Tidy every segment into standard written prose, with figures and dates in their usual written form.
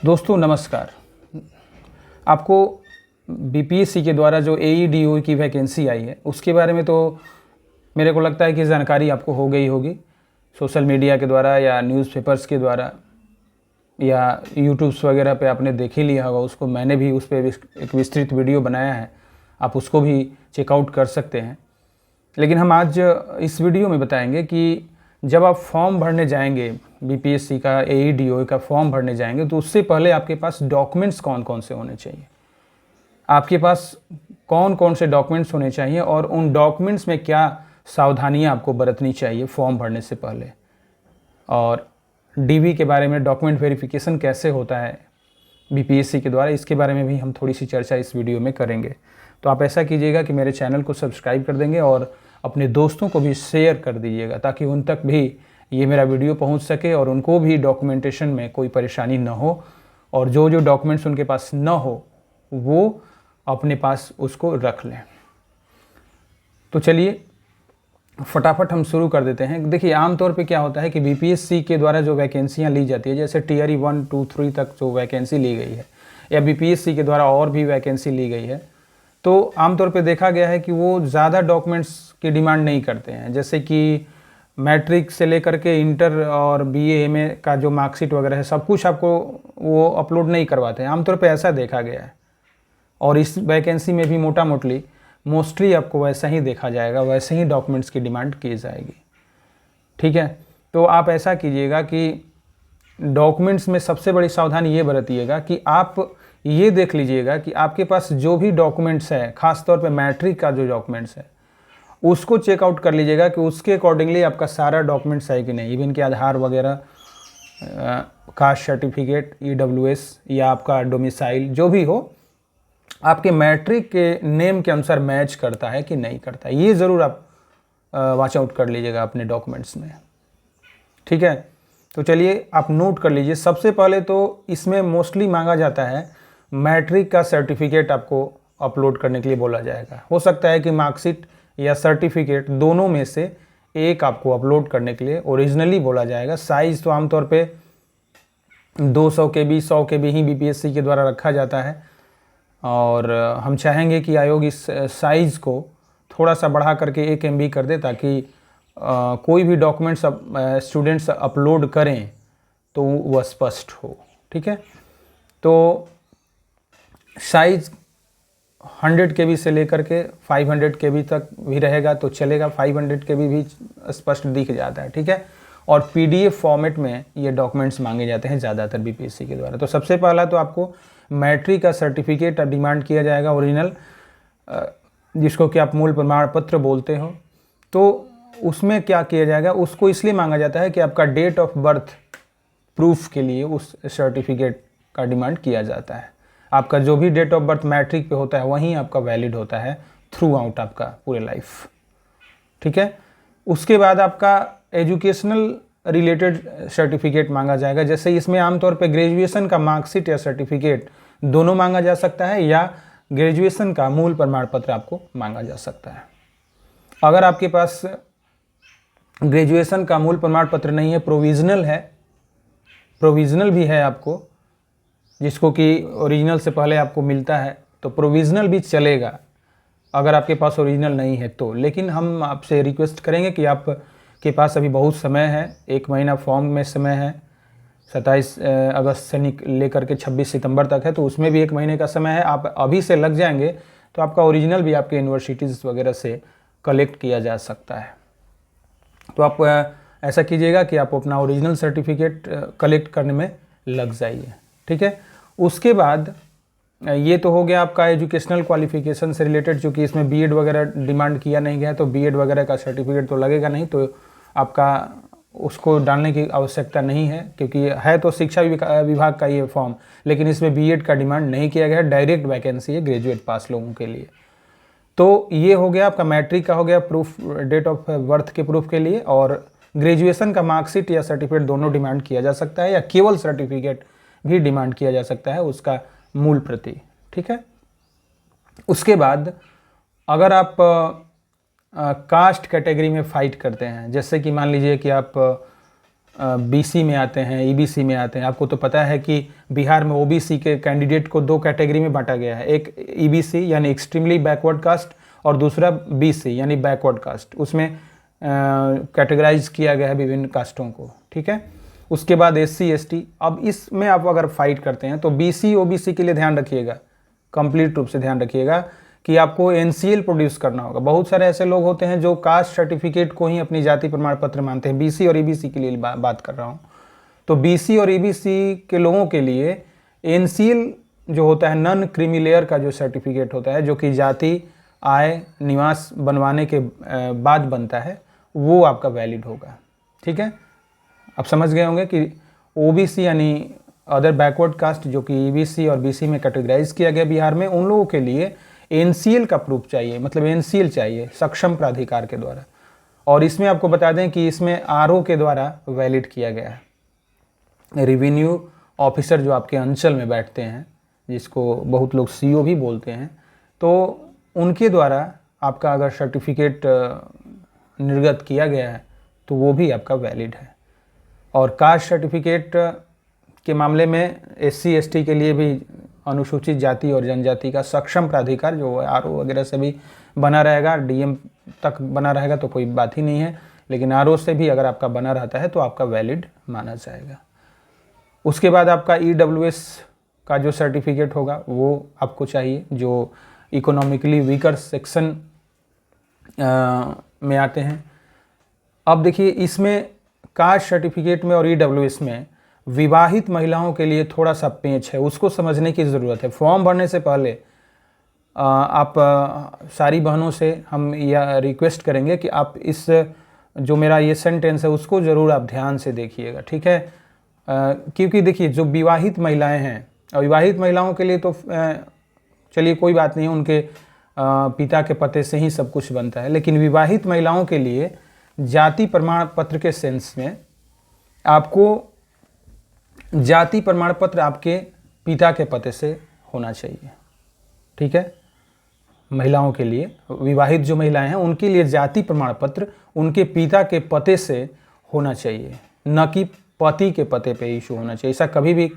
दोस्तों नमस्कार। आपको बीपीएससी के द्वारा जो एईडीओ की वैकेंसी आई है उसके बारे में तो मेरे को लगता है कि जानकारी आपको हो गई होगी, सोशल मीडिया के द्वारा या न्यूज़पेपर्स के द्वारा या यूट्यूब्स वगैरह पे आपने देख ही लिया होगा उसको। मैंने भी उस पर एक विस्तृत वीडियो बनाया है, आप उसको भी चेकआउट कर सकते हैं। लेकिन हम आज इस वीडियो में बताएंगे कि जब आप फॉर्म भरने जाएंगे, बीपीएससी का एईडीओ का फॉर्म भरने जाएंगे, तो उससे पहले आपके पास डॉक्यूमेंट्स कौन कौन से होने चाहिए, आपके पास कौन कौन से डॉक्यूमेंट्स होने चाहिए और उन डॉक्यूमेंट्स में क्या सावधानियां आपको बरतनी चाहिए फॉर्म भरने से पहले, और डीवी के बारे में डॉक्यूमेंट वेरिफिकेशन कैसे होता है बीपीएससी के द्वारा, इसके बारे में भी हम थोड़ी सी चर्चा इस वीडियो में करेंगे। तो आप ऐसा कीजिएगा कि मेरे चैनल को सब्सक्राइब कर देंगे और अपने दोस्तों को भी शेयर कर दीजिएगा ताकि उन तक भी ये मेरा वीडियो पहुंच सके और उनको भी डॉक्यूमेंटेशन में कोई परेशानी न हो, और जो जो डॉक्यूमेंट्स उनके पास न हो वो अपने पास उसको रख लें। तो चलिए फटाफट हम शुरू कर देते हैं। देखिए आमतौर पे क्या होता है कि बीपीएससी के द्वारा जो वैकेंसियाँ ली जाती है, जैसे टीआरई 1, 2, 3 तक जो वैकेंसी ली गई है या बीपीएससी के द्वारा और भी वैकेंसी ली गई है, तो आमतौर पे देखा गया है कि वो ज़्यादा डॉक्यूमेंट्स की डिमांड नहीं करते हैं। जैसे कि मैट्रिक से लेकर के इंटर और बीए एमए का जो मार्कशीट वगैरह है सब कुछ आपको वो अपलोड नहीं करवाते हैं, आमतौर पे ऐसा देखा गया है। और इस वैकेंसी में भी मोस्टली आपको वैसा ही देखा जाएगा, वैसे ही डॉक्यूमेंट्स की डिमांड की जाएगी। ठीक है, तो आप ऐसा कीजिएगा कि डॉक्यूमेंट्स में सबसे बड़ी सावधानी ये बरतिएगा कि आप ये देख लीजिएगा कि आपके पास जो भी डॉक्यूमेंट्स है, ख़ासतौर पे मैट्रिक का जो डॉक्यूमेंट्स है उसको चेकआउट कर लीजिएगा कि उसके अकॉर्डिंगली आपका सारा डॉक्यूमेंट्स है कि नहीं। इवन कि आधार वगैरह, कास्ट सर्टिफिकेट, ईडब्ल्यूएस या आपका डोमिसाइल जो भी हो, आपके मैट्रिक के नेम के अनुसार मैच करता है कि नहीं करता है, ये ज़रूर आप वॉच आउट कर लीजिएगा अपने डॉक्यूमेंट्स में। ठीक है, तो चलिए आप नोट कर लीजिए। सबसे पहले तो इसमें मोस्टली मांगा जाता है मैट्रिक का सर्टिफिकेट आपको अपलोड करने के लिए बोला जाएगा। हो सकता है कि मार्कशीट या सर्टिफिकेट दोनों में से एक आपको अपलोड करने के लिए ओरिजिनली बोला जाएगा। साइज़ तो आमतौर पे 200 KB 100 KB ही बीपीएससी के द्वारा रखा जाता है, और हम चाहेंगे कि आयोग इस साइज़ को थोड़ा सा बढ़ा करके 1 MB कर दे ताकि कोई भी डॉक्यूमेंट्स स्टूडेंट्स अपलोड करें तो वह स्पष्ट हो। ठीक है, तो साइज़ 100 KB से लेकर के 500 KB तक भी रहेगा तो चलेगा, 500 KB भी स्पष्ट दिख जाता है। ठीक है, और पीडीएफ फॉर्मेट में ये डॉक्यूमेंट्स मांगे जाते हैं ज़्यादातर बीपीएससी के द्वारा। तो सबसे पहला तो आपको मैट्रिक का सर्टिफिकेट डिमांड किया जाएगा, ओरिजिनल, जिसको कि आप मूल प्रमाण पत्र बोलते हो। तो उसमें क्या किया जाएगा, उसको इसलिए मांगा जाता है कि आपका डेट ऑफ बर्थ प्रूफ के लिए उस सर्टिफिकेट का डिमांड किया जाता है। आपका जो भी डेट ऑफ बर्थ मैट्रिक पे होता है वहीं आपका वैलिड होता है थ्रू आउट आपका पूरे लाइफ। ठीक है, उसके बाद आपका एजुकेशनल रिलेटेड सर्टिफिकेट मांगा जाएगा। जैसे इसमें आमतौर पे ग्रेजुएशन का मार्कशीट या सर्टिफिकेट दोनों मांगा जा सकता है, या ग्रेजुएशन का मूल प्रमाण पत्र आपको मांगा जा सकता है। अगर आपके पास ग्रेजुएशन का मूल प्रमाण पत्र नहीं है, प्रोविजनल है, प्रोविजनल भी है आपको, जिसको कि ओरिजिनल से पहले आपको मिलता है, तो प्रोविजनल भी चलेगा अगर आपके पास ओरिजिनल नहीं है तो। लेकिन हम आपसे रिक्वेस्ट करेंगे कि आपके पास अभी बहुत समय है, 1 महीना फॉर्म में समय है, 27 अगस्त से लेकर के 26 सितंबर तक है, तो उसमें भी 1 महीने का समय है। आप अभी से लग जाएंगे तो आपका ओरिजिनल भी आपके यूनिवर्सिटीज़ वगैरह से कलेक्ट किया जा सकता है। तो आप ऐसा कीजिएगा कि आप अपना ओरिजिनल सर्टिफिकेट कलेक्ट करने में लग जाइए। ठीक है, उसके बाद ये तो हो गया आपका एजुकेशनल क्वालिफिकेशन से रिलेटेड, चूँकि इसमें बीएड वगैरह डिमांड किया नहीं गया तो बीएड वगैरह का सर्टिफिकेट तो लगेगा नहीं, तो आपका उसको डालने की आवश्यकता नहीं है, क्योंकि है तो शिक्षा विभाग का ये फॉर्म, लेकिन इसमें बीएड का डिमांड नहीं किया गया, डायरेक्ट वैकेंसी है ग्रेजुएट पास लोगों के लिए। तो ये हो गया आपका मैट्रिक का, हो गया प्रूफ, डेट ऑफ बर्थ के प्रूफ के लिए, और ग्रेजुएशन का मार्कशीट या सर्टिफिकेट दोनों डिमांड किया जा सकता है, या केवल सर्टिफिकेट भी डिमांड किया जा सकता है, उसका मूल प्रति। ठीक है, उसके बाद अगर आप कास्ट कैटेगरी में फाइट करते हैं, जैसे कि मान लीजिए कि आप बीसी में आते हैं, ईबीसी में आते हैं। आपको तो पता है कि बिहार में ओबीसी के कैंडिडेट को 2 कैटेगरी में बांटा गया है, एक ईबीसी यानी एक्सट्रीमली बैकवर्ड कास्ट और दूसरा बीसी यानी बैकवर्ड कास्ट। उसमें कैटेगराइज किया गया है विभिन्न कास्टों को, ठीक है। उसके बाद एससी एसटी। अब इसमें आप अगर फाइट करते हैं तो बीसी ओबीसी के लिए ध्यान रखिएगा, कंप्लीट रूप से ध्यान रखिएगा कि आपको एनसीएल प्रोड्यूस करना होगा। बहुत सारे ऐसे लोग होते हैं जो कास्ट सर्टिफिकेट को ही अपनी जाति प्रमाण पत्र मानते हैं। बीसी और ईबीसी के लिए बात कर रहा हूँ। तो बीसी और ईबीसी के लोगों के लिए एनसीएल जो होता है, नॉन क्रीमी लेयर का जो सर्टिफिकेट होता है, जो कि जाति आय निवास बनवाने के बाद बनता है, वो आपका वैलिड होगा, ठीक है। आप समझ गए होंगे कि ओबीसी यानी अदर बैकवर्ड कास्ट, जो कि ईबीसी और बीसी में कैटेगराइज किया गया बिहार में, उन लोगों के लिए एनसीएल का प्रूफ चाहिए, मतलब एनसीएल चाहिए सक्षम प्राधिकार के द्वारा। और इसमें आपको बता दें कि इसमें आरओ के द्वारा वैलिड किया गया है। रेवेन्यू ऑफिसर जो आपके अंचल में बैठते हैं, जिसको बहुत लोग सीओ भी बोलते हैं, तो उनके द्वारा आपका अगर सर्टिफिकेट निर्गत किया गया है तो वो भी आपका वैलिड है। और कास्ट सर्टिफिकेट के मामले में एससी एसटी के लिए भी अनुसूचित जाति और जनजाति का सक्षम प्राधिकार जो आरओ वगैरह से भी बना रहेगा, डीएम तक बना रहेगा तो कोई बात ही नहीं है, लेकिन आरओ से भी अगर आपका बना रहता है तो आपका वैलिड माना जाएगा। उसके बाद आपका ईडब्ल्यूएस का जो सर्टिफिकेट होगा वो आपको चाहिए, जो इकोनॉमिकली वीकर सेक्शन में आते हैं। अब देखिए, इसमें कास्ट सर्टिफिकेट में और ईडब्ल्यूएस में विवाहित महिलाओं के लिए थोड़ा सा पेंच है, उसको समझने की ज़रूरत है। फॉर्म भरने से पहले आप सारी बहनों से हम यह रिक्वेस्ट करेंगे कि आप इस जो मेरा ये सेंटेंस है उसको ज़रूर आप ध्यान से देखिएगा, ठीक है। क्योंकि देखिए, जो विवाहित महिलाएं हैं, अविवाहित महिलाओं के लिए तो चलिए कोई बात नहीं, उनके पिता के पते से ही सब कुछ बनता है, लेकिन विवाहित महिलाओं के लिए जाति प्रमाण पत्र के सेंस में आपको जाति प्रमाण पत्र आपके पिता के पते से होना चाहिए, ठीक है। महिलाओं के लिए, विवाहित जो महिलाएं हैं उनके लिए जाति प्रमाण पत्र उनके पिता के पते से होना चाहिए, न कि पति के पते पे इशू होना चाहिए। ऐसा कभी भी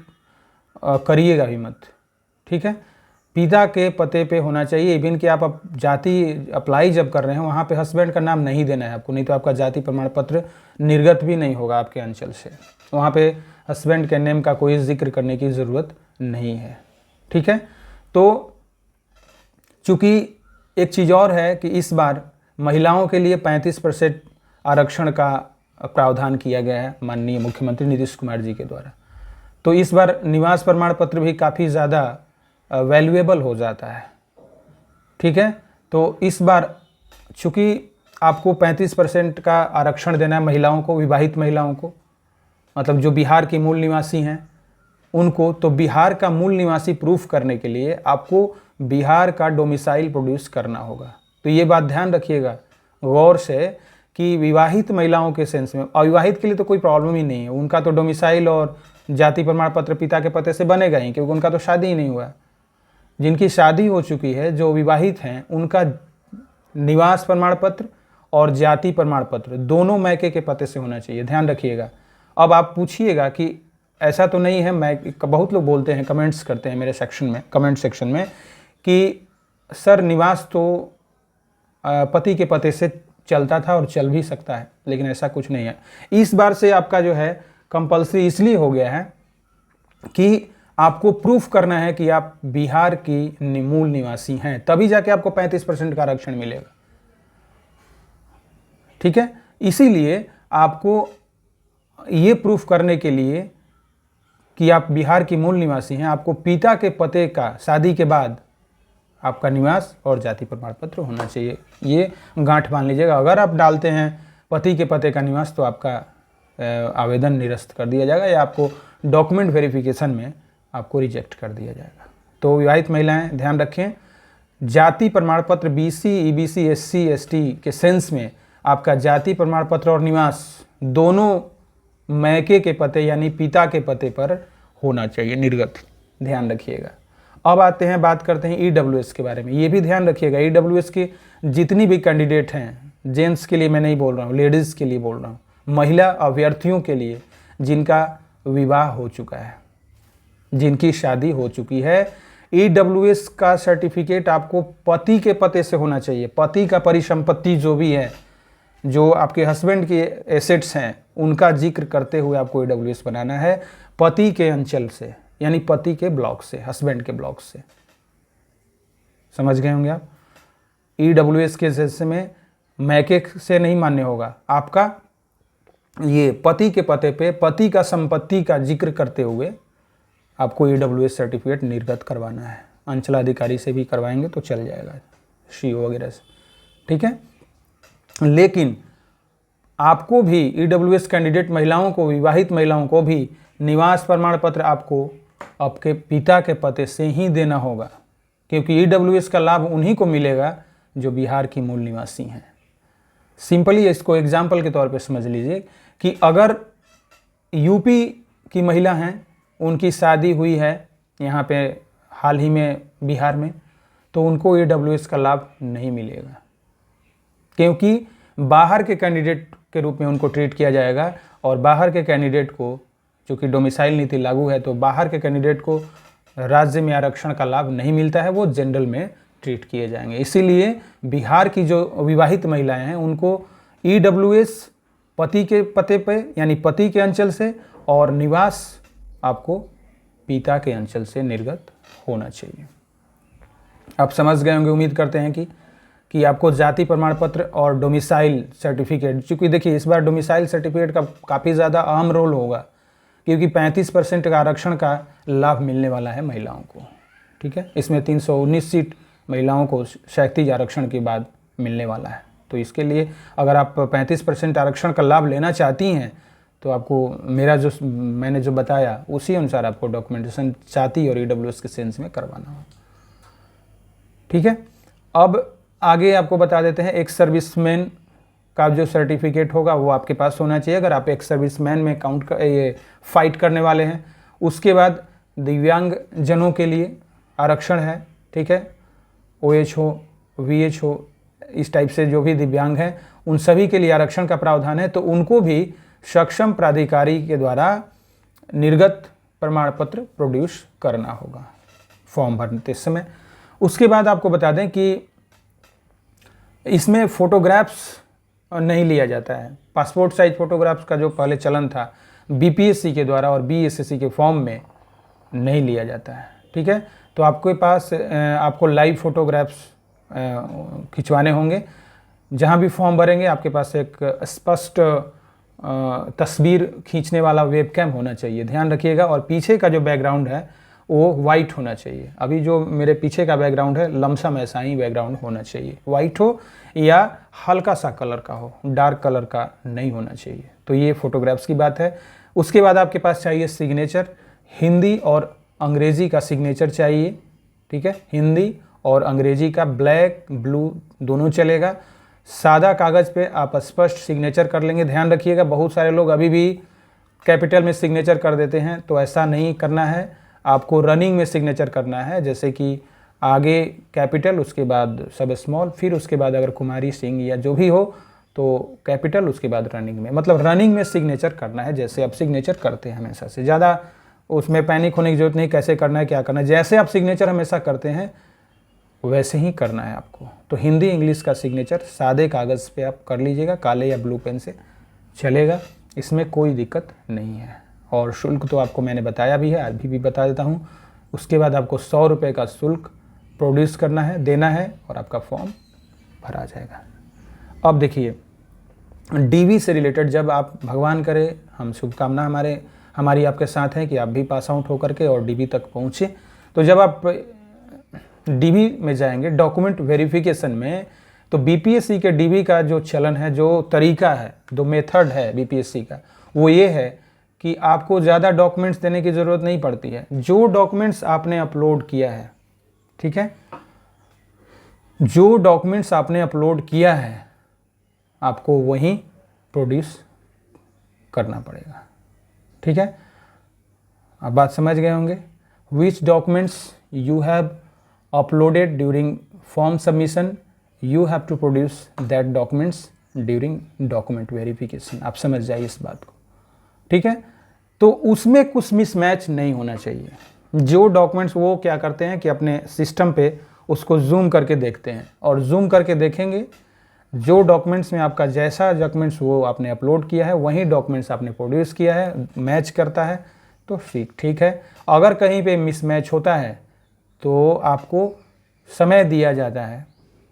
करिएगा भी मत, ठीक है। पिता के पते पे होना चाहिए। इवन कि आप जाति अप्लाई जब कर रहे हैं वहाँ पे हस्बैंड का नाम नहीं देना है आपको, नहीं तो आपका जाति प्रमाण पत्र निर्गत भी नहीं होगा आपके अंचल से। वहाँ पे हस्बैंड के नेम का कोई जिक्र करने की ज़रूरत नहीं है, ठीक है। तो चूँकि एक चीज़ और है कि इस बार महिलाओं के लिए 35% आरक्षण का प्रावधान किया गया है माननीय मुख्यमंत्री नीतीश कुमार जी के द्वारा। तो इस बार निवास प्रमाण पत्र भी काफ़ी ज़्यादा वैल्यूएबल हो जाता है, ठीक है। तो इस बार चूँकि आपको 35% का आरक्षण देना है महिलाओं को, विवाहित महिलाओं को, मतलब जो बिहार के मूल निवासी हैं उनको, तो बिहार का मूल निवासी प्रूफ करने के लिए आपको बिहार का डोमिसाइल प्रोड्यूस करना होगा। तो ये बात ध्यान रखिएगा गौर से कि विवाहित महिलाओं के सेंस में, अविवाहित के लिए तो कोई प्रॉब्लम ही नहीं है, उनका तो डोमिसाइल और जाति प्रमाण पत्र पिता के पते से बनेगा ही, क्योंकि उनका तो शादी ही नहीं हुआ। जिनकी शादी हो चुकी है, जो विवाहित हैं, उनका निवास प्रमाण पत्र और जाति प्रमाण पत्र दोनों मैके के पते से होना चाहिए, ध्यान रखिएगा। अब आप पूछिएगा कि ऐसा तो नहीं है, मैं बहुत लोग बोलते हैं, कमेंट्स करते हैं मेरे सेक्शन में, कमेंट सेक्शन में, कि सर निवास तो पति के पते से चलता था और चल भी सकता है, लेकिन ऐसा कुछ नहीं है। इस बार से आपका जो है कंपल्सरी इसलिए हो गया है कि आपको प्रूफ करना है कि आप बिहार की मूल निवासी हैं, तभी जाके आपको 35% का आरक्षण मिलेगा, ठीक है। इसीलिए आपको ये प्रूफ करने के लिए कि आप बिहार की मूल निवासी हैं, आपको पिता के पते का शादी के बाद आपका निवास और जाति प्रमाण पत्र होना चाहिए। ये गांठ मान लीजिएगा। अगर आप डालते हैं पति के पते का निवास तो आपका आवेदन निरस्त कर दिया जाएगा या आपको डॉक्यूमेंट वेरिफिकेशन में आपको रिजेक्ट कर दिया जाएगा। तो विवाहित महिलाएं ध्यान रखें, जाति प्रमाण पत्र बीसी, ईबीसी, एससी, एसटी के सेंस में आपका जाति प्रमाण पत्र और निवास दोनों मैके के पते यानी पिता के पते पर होना चाहिए निर्गत, ध्यान रखिएगा। अब आते हैं, बात करते हैं ईडब्ल्यूएस के बारे में। ये भी ध्यान रखिएगा, ईडब्ल्यूएस के जितनी भी कैंडिडेट हैं, जेंट्स के लिए मैं नहीं बोल रहा हूँ, लेडीज़ के लिए बोल रहा हूँ, महिला अभ्यर्थियों के लिए जिनका विवाह हो चुका है, जिनकी शादी हो चुकी है। EWS का सर्टिफिकेट आपको पति के पते से होना चाहिए। पति का परिसंपत्ति जो भी है, जो आपके हस्बैंड के एसेट्स हैं, उनका जिक्र करते हुए आपको EWS बनाना है पति के अंचल से, यानी पति के ब्लॉक से, हस्बैंड के ब्लॉक से। समझ गए होंगे आप। EWS के हिस्से में मैके से नहीं मान्य होगा, आपका ये पति के पते पे पति का संपत्ति का जिक्र करते हुए आपको EWS सर्टिफिकेट निर्गत करवाना है। अंचलाधिकारी से भी करवाएंगे तो चल जाएगा, CO वगैरह से, ठीक है। लेकिन आपको भी EWS कैंडिडेट महिलाओं को, विवाहित महिलाओं को भी निवास प्रमाण पत्र आपको आपके पिता के पते से ही देना होगा, क्योंकि EWS का लाभ उन्हीं को मिलेगा जो बिहार की मूल निवासी हैं। सिंपली इसको एग्जाम्पल के तौर पे समझ लीजिए कि अगर यूपी की महिला हैं, उनकी शादी हुई है यहाँ पे हाल ही में बिहार में, तो उनको EWS का लाभ नहीं मिलेगा, क्योंकि बाहर के कैंडिडेट के रूप में उनको ट्रीट किया जाएगा। और बाहर के कैंडिडेट को, चूँकि डोमिसाइल नीति लागू है, तो बाहर के कैंडिडेट को राज्य में आरक्षण का लाभ नहीं मिलता है, वो जनरल में ट्रीट किए जाएंगे। इसीलिए बिहार की जो विवाहित महिलाएं हैं उनको EWS पति के पते पे, यानी पति के अंचल से, और निवास आपको पिता के अंचल से निर्गत होना चाहिए। आप समझ गए होंगे, उम्मीद करते हैं कि आपको जाति प्रमाण पत्र और डोमिसाइल सर्टिफिकेट, चूँकि देखिए इस बार डोमिसाइल सर्टिफिकेट का काफ़ी ज़्यादा अहम रोल होगा, क्योंकि 35% का आरक्षण का लाभ मिलने वाला है महिलाओं को, ठीक है। इसमें 319 सीट महिलाओं को क्षैतिज आरक्षण के बाद मिलने वाला है। तो इसके लिए अगर आप 35% आरक्षण का लाभ लेना चाहती हैं तो आपको मैंने जो बताया उसी अनुसार आपको डॉक्यूमेंटेशन जाति और EWS के सेंस में करवाना हो, ठीक है। अब आगे आपको बता देते हैं, एक सर्विसमैन का जो सर्टिफिकेट होगा वो आपके पास होना चाहिए, अगर आप एक सर्विसमैन में ये फाइट करने वाले हैं। उसके बाद दिव्यांग जनों के लिए आरक्षण है, ठीक है। OH हो, VH हो, इस टाइप से जो भी दिव्यांग हैं उन सभी के लिए आरक्षण का प्रावधान है, तो उनको भी सक्षम प्राधिकारी के द्वारा निर्गत प्रमाण पत्र प्रोड्यूस करना होगा फॉर्म भरते समय। उसके बाद आपको बता दें कि इसमें फ़ोटोग्राफ्स नहीं लिया जाता है। पासपोर्ट साइज फ़ोटोग्राफ्स का जो पहले चलन था BPSC के द्वारा और BSSC के फॉर्म में नहीं लिया जाता है, ठीक है। तो आपके पास आपको लाइव फ़ोटोग्राफ्स खिंचवाने होंगे। जहाँ भी फॉर्म भरेंगे आपके पास एक स्पष्ट तस्वीर खींचने वाला वेबकैम होना चाहिए, ध्यान रखिएगा। और पीछे का जो बैकग्राउंड है वो वाइट होना चाहिए। अभी जो मेरे पीछे का बैकग्राउंड है लमसम ऐसा ही बैकग्राउंड होना चाहिए, वाइट हो या हल्का सा कलर का हो, डार्क कलर का नहीं होना चाहिए। तो ये फ़ोटोग्राफ्स की बात है। उसके बाद आपके पास चाहिए सिग्नेचर, हिंदी और अंग्रेज़ी का सिग्नेचर चाहिए, ठीक है। हिंदी और अंग्रेज़ी का, ब्लैक ब्लू दोनों चलेगा। सादा कागज़ पे आप स्पष्ट सिग्नेचर कर लेंगे। ध्यान रखिएगा, बहुत सारे लोग अभी भी कैपिटल में सिग्नेचर कर देते हैं, तो ऐसा नहीं करना है। आपको रनिंग में सिग्नेचर करना है, जैसे कि आगे कैपिटल, उसके बाद सब स्मॉल, फिर उसके बाद अगर कुमारी सिंह या जो भी हो तो कैपिटल, उसके बाद रनिंग में, मतलब रनिंग में सिग्नेचर करना है जैसे आप सिग्नेचर करते हैं हमेशा से। ज़्यादा उसमें पैनिक होने की जरूरत नहीं, कैसे करना है क्या करना है, जैसे आप सिग्नेचर हमेशा करते हैं वैसे ही करना है आपको। तो हिंदी इंग्लिश का सिग्नेचर सादे कागज़ पे आप कर लीजिएगा, काले या ब्लू पेन से चलेगा, इसमें कोई दिक्कत नहीं है। और शुल्क तो आपको मैंने बताया भी है, अभी भी बता देता हूँ। उसके बाद आपको 100 रुपये का शुल्क प्रोड्यूस करना है, देना है, और आपका फॉर्म भरा जाएगा। अब देखिए DV से रिलेटेड, जब आप, भगवान करे, हम शुभकामना हमारी आपके साथ है कि आप भी पास आउट होकर के और DV तक पहुँचे। तो जब आप DV में जाएंगे डॉक्यूमेंट वेरिफिकेशन में, तो BPSC के DV का जो चलन है, जो तरीका है, जो मेथड है BPSC का, वो ये है कि आपको ज़्यादा डॉक्यूमेंट्स देने की ज़रूरत नहीं पड़ती है। जो डॉक्यूमेंट्स आपने अपलोड किया है, ठीक है, जो डॉक्यूमेंट्स आपने अपलोड किया है आपको वही प्रोड्यूस करना पड़ेगा, ठीक है। अब बात समझ गए होंगे। Which documents you have uploaded during form submission, you have to produce that documents during document verification. आप समझ जाइए इस बात को, ठीक है। तो उसमें कुछ मिसमैच नहीं होना चाहिए। जो डॉक्यूमेंट्स वो क्या करते हैं कि अपने सिस्टम पे उसको जूम करके देखते हैं, और जूम करके देखेंगे जो डॉक्यूमेंट्स में आपका जैसा डॉक्यूमेंट्स वो आपने अपलोड किया है वही डॉक्यूमेंट्स आपने प्रोड्यूस किया है, मैच करता है तो ठीक है। अगर कहीं पे मिसमैच होता है तो आपको समय दिया जाता है,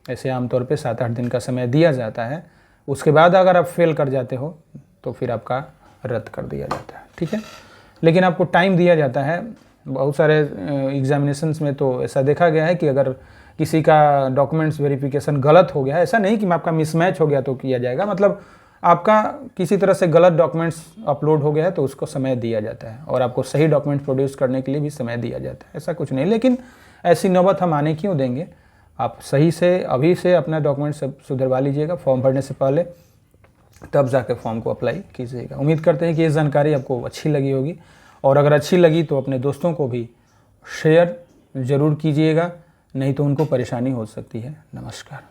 ऐसे आमतौर पे 7-8 दिन का समय दिया जाता है। उसके बाद अगर आप फेल कर जाते हो तो फिर आपका रद्द कर दिया जाता है, ठीक है। लेकिन आपको टाइम दिया जाता है। बहुत सारे एग्जामिनेशंस में तो ऐसा देखा गया है कि अगर किसी का डॉक्यूमेंट्स वेरिफिकेशन गलत हो गया है, ऐसा नहीं कि आपका मिसमैच हो गया तो किया जाएगा, मतलब आपका किसी तरह से गलत डॉक्यूमेंट्स अपलोड हो गया है तो उसको समय दिया जाता है, और आपको सही डॉक्यूमेंट प्रोड्यूस करने के लिए भी समय दिया जाता है। ऐसा कुछ नहीं, लेकिन ऐसी नौबत हम आने क्यों देंगे। आप सही से अभी से अपना डॉक्यूमेंट सब सुधरवा लीजिएगा फॉर्म भरने से पहले, तब जाकर फॉर्म को अप्लाई कीजिएगा। उम्मीद करते हैं कि ये जानकारी आपको अच्छी लगी होगी, और अगर अच्छी लगी तो अपने दोस्तों को भी शेयर ज़रूर कीजिएगा, नहीं तो उनको परेशानी हो सकती है। नमस्कार।